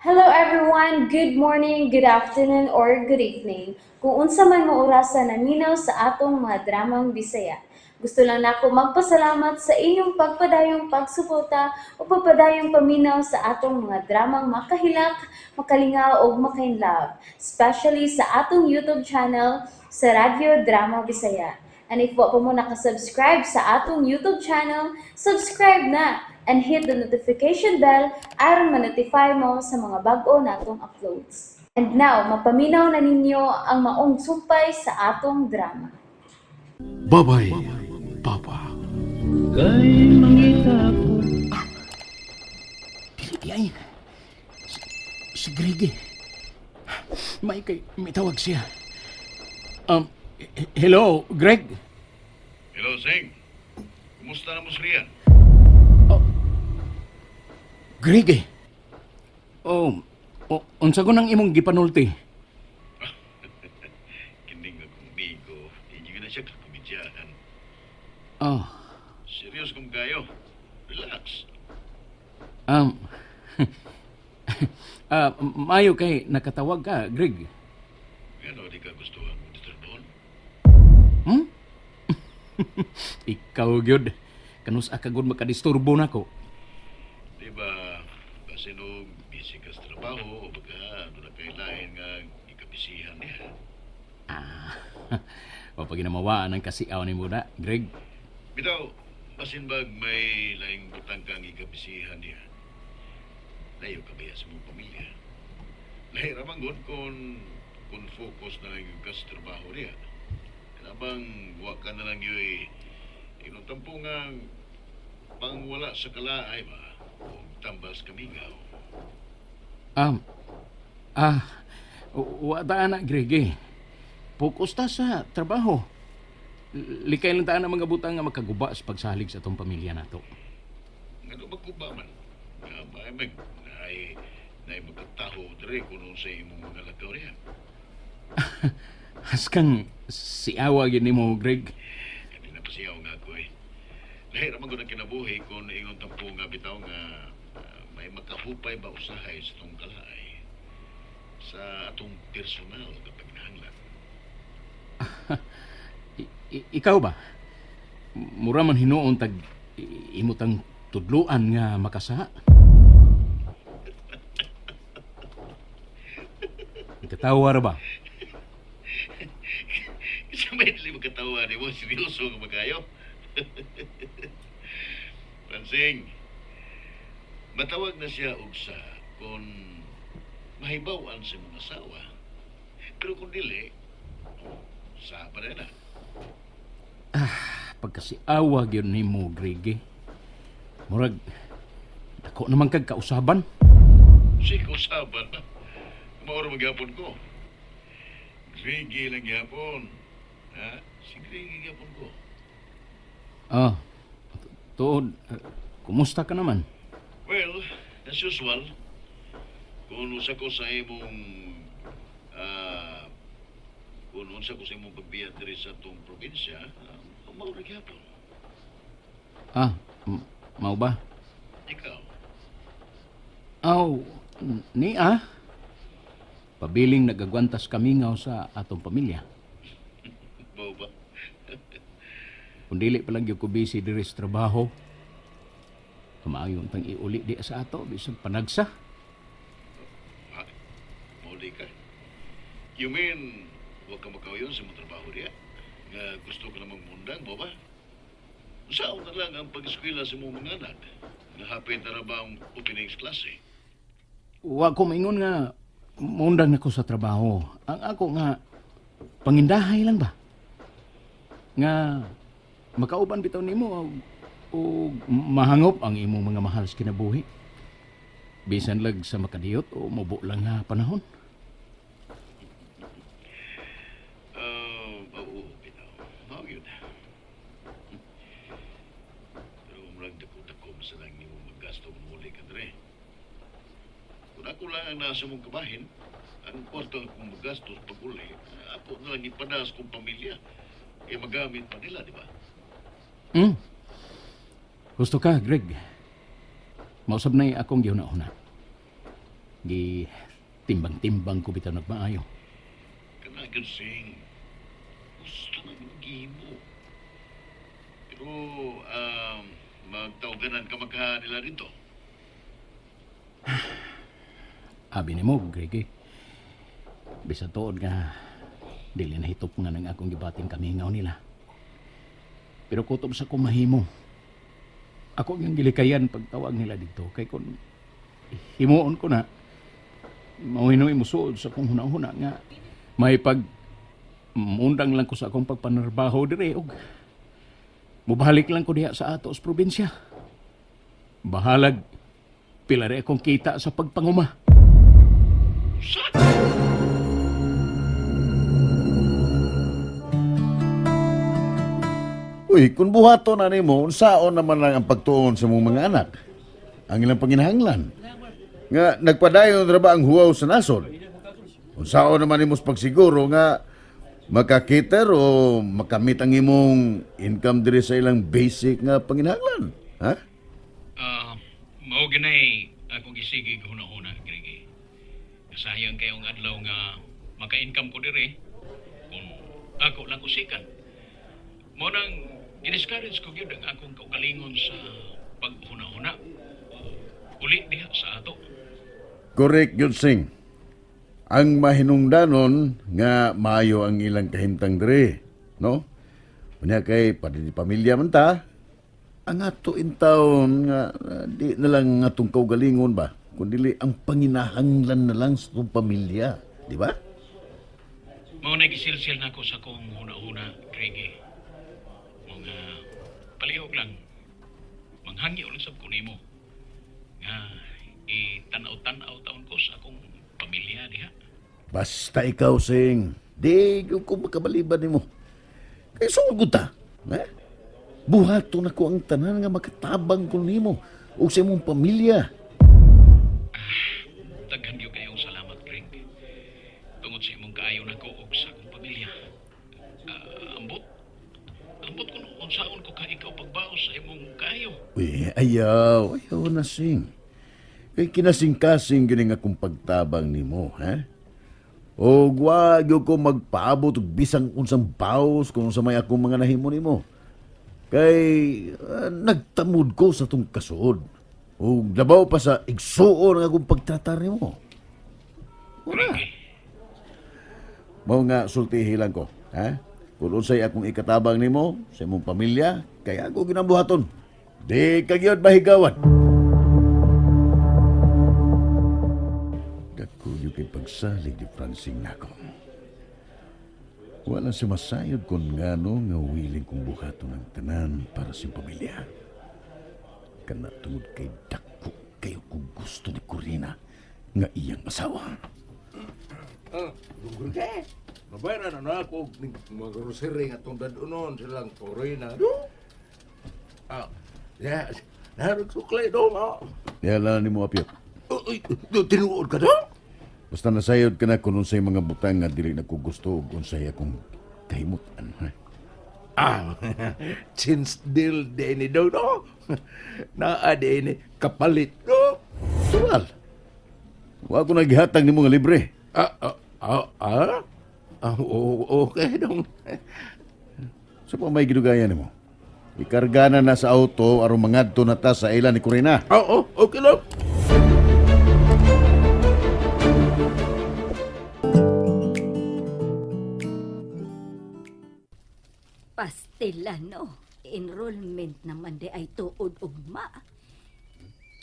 Hello everyone, good morning, good afternoon, or good evening. Kung unsa man mo orasan naminaw sa atong mga dramang Bisaya. Gusto lang nako magpasalamat sa inyong pagpadayong pagsuporta o pagpadayong paminaw sa atong mga dramang makahilak, makalingaw o makainlove, especially sa atong YouTube channel sa Radyo Drama Bisaya. And if wa pa mo nakasubscribe sa atong YouTube channel, subscribe na and hit the notification bell aron ma-notify mo sa mga bag-o natong uploads. And now, mapaminaw na ninyo ang maong sumpay sa atong drama. Babay, Papa. Kay mangita ko. Ay, si Greg. May tawag siya. Hello, Greg? Hello, Sing. Kumusta na mo si Rian? Greg. Unsa ko nang imong gipanulti? Kining nga kumigo, hindi ko na siya kakumidyahan. Oh, Serious kong kayo. Relax. um, mayo kay nakatawag ka, Greg. Ano, di ka gusto ang ditorbon? Hmm? Ikaw, gyud. Kanus akagod makadisturbo nako. Di ba, kasi nung busy ka sa trabaho, o baga, ano na kailain nga ikabisihan niya. O pag ginamawaan ang kasiaw ni Muda, Greg. Bitaw, basin bag may laing butang kang ikabisihan niya. Layo ka ba sa mong pamilya? Lahiraman gud kung focus na lang yung ka sa trabaho niya. Kanabang huwag ka na lang yung inong tampungang pangwala sa kalaay ba? O tambas kamingaw. Um, ah, wala na, Greg eh. Focus ta sa trabaho. Likay lang taan ang mga butang nga makaguba sa pagsalig sa itong pamilya nato. Ano magkuba man? Nga ba ay magkataho dere kung sa imong mga lagaw niya. Haskang si awa yun ni mo, Greg. Hindi na pasiyaw nga ko eh. Lahiraman ko na kinabuhi kung ingon tampo nga bitaw nga may makahupay ba usahay sa itong kalaay sa atong personal na pagnahanglan. Ikaw ba? Mura man hinuon tag imutang tudluan nga makasa. Katawar ba? Isa may dili magkatawa ni mo, seryoso nga magayo. Pansing, matawag na siya og sa kung mahibawan sa mga asawa. Pero kung dili, sa pa rin na. Pagkasiawa yun ni mo, Greg eh. Murag, dako naman kag kausaban. Si kausaban na. Mauro magyapon ko. Grigi lang yapon. Ha? Si Grigi yapon ko. Ah, tuod, kumusta ka naman? Well, as usual, kung usa ko sa imong kung unsa ko sa imong pagbiyat diri sa itong probinsya, mauro gyapon. Ah, mau ba? Ikaw, Aw, ni Pabiling nagagwantas kamingaw sa atong pamilya. bao ba? Kung dili pa lang yung kubisi diri sa trabaho, kamaayon tang iuli di sa ato, bisag panagsa. Ha? Mauli ka? You mean, huwag ka makawayon sa mong trabaho diya? Nga gusto ka namang mundang, bao ba? Saan na lang ang pag-eskwela sa mong mga anak? Nahapit na ba ang openings klase? Wa ko maingon nga mundang ako sa trabaho. Ang ako nga pangindahay lang ba? Nga makauban bitaw nimo o mahangop ang imong mga mahal sa kinabuhi. Bisan lag sa makadiyot o mubo lang nga panahon. Oo, bitaw. Mao yun. Pero umrag dako-dako sa lang ni mo maggasto muli ka dre. Kung ako lang ang nasa mong kabahin, ang kwarto akong magastos pag uli, ako na lang ipadas kong pamilya. Eh magamit pa nila, di ba? Hmm? Gusto ka, Greg? Mausap na akong gihuna-una. Gi timbang-timbang ko bitaw nagmaayo. Kanagan sing gusto na mag-imo. Pero, magtawaganan ka magka nila dito. Abi ni mo, Greg. Bisa tuod nga dili na hitop nga ng akong gibating kamingaw nila. Pero kutob sa kumahimo. Ako ang gilikayan pagtawag nila dito. Kay kung himuon ko na, mawinoy mo suod sa kong hunang-huna nga may undang lang ko sa akong pagpanarbaho dire og mubalik lang ko diha sa ato sa probinsya. Bahalag pila rin akong kita sa pagpanguma. Uy, kung buhato na nimo, unsaon naman lang ang pagtuon sa mong mga anak? Ang ilang panginahanglan. Nga, nagpadayon na ba ang huwaw sa nasod? Unsaon naman nimo sa pagsiguro nga makakiter o makamit ang imong income diri sa ilang basic nga panginahanglan? Ha? Mao ganay akong gisigig huna-huna, Greg. Kasayang kayong adlaw nga maka-income ko dire kung ako lang usikan. Mo nang giniscourage ko gyud ang akong kaugalingon sa paghuna-huna. Uli diha sa ato. Correct, Yun Sing. Ang mahinungdanon nga maayo ang ilang kahimtang diri, no? Unya kay pamilya man ta, ang ato in taon nga di na lang atong kaugalingon ba, kundi ang panginahanglan na lang sa atong pamilya, di ba? Mao na gisilsil na ko sa kong huna-huna, Greg. Mga palihog lang. Manghangyo lang sab ko nimo. Nga itanaw-tanaw taon ko sa akong pamilya diha. Basta ikaw, Sing. Di ko makabaliban nimo. Kaya sugod ta. Buhato na ko ang tanan nga makatabang ko nimo o sa imong pamilya. Daghan gyud kayong salamat, Greg. Tungod sa imong kaayo na ko ug sa akong pamilya. Ambot ko noon saon ko ka ikaw pagbaos sa imong kaayo. Uy, ayaw na, Sing. Kay kinasing-kasing gini nga kung pagtabang nimo, ha? O wag yo ko magpaabot og bisang unsang baos kung sa may akong mga nahimo nimo. Kay nagtamod ko sa tong kasuod. O labaw pa sa igsuon nga akong pagtratar nimo. Greg, Mao nga sultihi lang ko, ha? Kung unsay akong ikatabang nimo sa imong pamilya, kaya ako ginambuhaton. Di kagyod mahigawan. Dako yung kay pagsalig ni Francine nako. Wala si masayod kung ngano nga willing kong buhaton ng tanan para sa pamilya. Kana tungod kay dako kayo kung gusto ni Corina nga iyang asawa. Lunggur ka. Nabayaran na ako mga grocery nga itong dadunon silang turoy na. Ya, naharap suklay doon. Yala ni mo apyot. Uy, tinuod ka doon? Basta nasayod ka na kung unsay mga butang nga dili na ko gusto ug unsay akong kahimutan. Ha? Since deal din ni daw, no? Naa din ni kapalit, no? Tural. Wa ko naghihatag ni mga libre. Okay dong. Sa pa may gidugayan nimo? Ikarga na sa auto aron mangadto na ta sa ilan ni Corina. Oo, okay lang. Pastelano, enrollment naman di ay tuod ugma.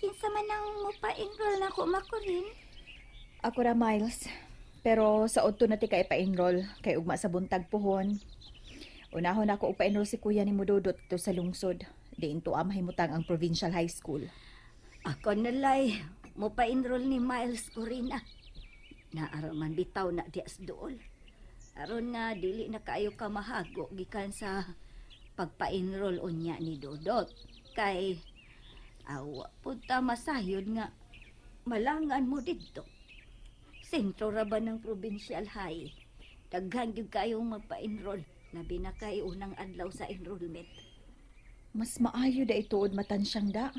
Kinsa man ang mo pa-enroll na ko makurin? Ako ra, Miles. Pero sa udto na ti kay pa-enroll kay ugma sa buntag puhon. Unahon ako upa-enroll si kuya ni Mududot to sa lungsod. Diin to mahimutang ang provincial high school. Ako nalay, mo pa-enroll ni Miles Corina. Naaraw man bitaw na dias dool. Aron nga dili na kaayo ka mahago gikan sa pagpa-enroll unya ni Dodot. Kay awa pud ta masayod nga malangan mo didto. Sentro ra ba ng provincial high? Daghan gyud kayong magpa-enroll, labi na kay unang adlaw sa enrollment. Mas maayo da ituod matansyang da.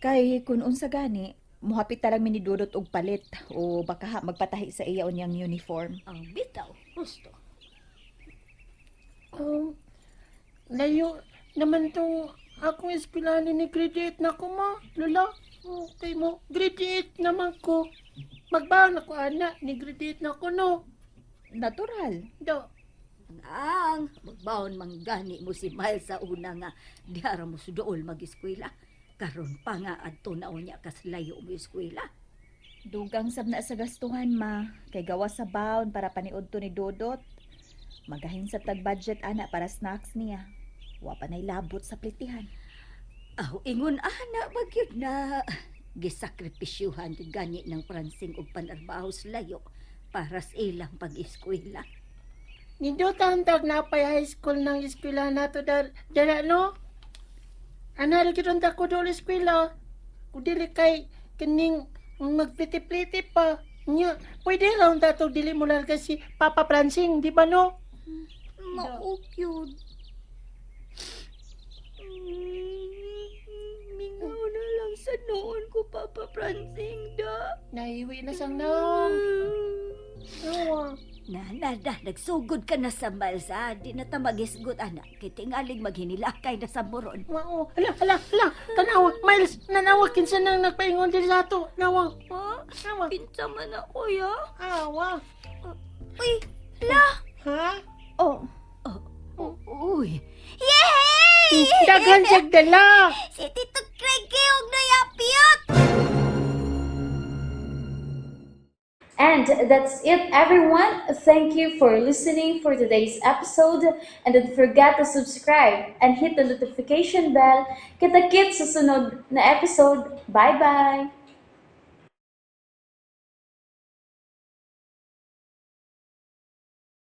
Kay kun unsa gani, muhapit ta lang mi ni Dudot og palit o baka magpatahi sa iya unyang uniform. Ang bitaw, gusto. Layo naman tong akong eskwelahan ni grade 8 na ko ma, Lola. Okay mo, grade 8 naman ko. Magbaon ako, anak, ni grade 8 na ko, no? Natural. Do, Ang magbaon manggani mo si Miles sa una nga dihara mo sudool mag-eskwela. Karon pa nga adto na unya kas layo mo eskwela. Dugang sab na sa gastuhan ma, kay gawa sa baon para paniud to ni Dodot. Magahin sa tag-budget ana para snacks niya. Wa pa nay labot sa plitihan. Aw ingon ana bagyod na gisakripisyuhan gani ng Pransing og panarbaho sa layo para sa ilang pag-eskwela. nindo tantag na pay high school ng eskwelahan nato dala, no? Ana, lagi ron ko doon eskwela. Kung dili kay kining magpliti-pliti pa. Nya, pwede lang dato dili mo lang kasi Papa Pransing, di ba, no? Mao yun. Mingaw na lang sa noon ko, Papa Pransing, da. Nahiwi na sang naong. Awa. Nagsugod ka na sa Miles, ha? Di na ta magisgot, anak. Kay tingaling maghinilakay na sa moron. Wow. Hala. Tanawa, Miles, nanawa kinsa nang nagpaingon din sa ato. Nawa. Ha? Nawa. Pinsa man ako, ya? Awa. Uy, la! Ha? Oh, Uy! Yay! Daghan siya dala. Si Tito Craig og nayapiyot! And that's it, everyone. Thank you for listening for today's episode. And don't forget to subscribe and hit the notification bell. Kita-kits sa sunod na episode. Bye-bye!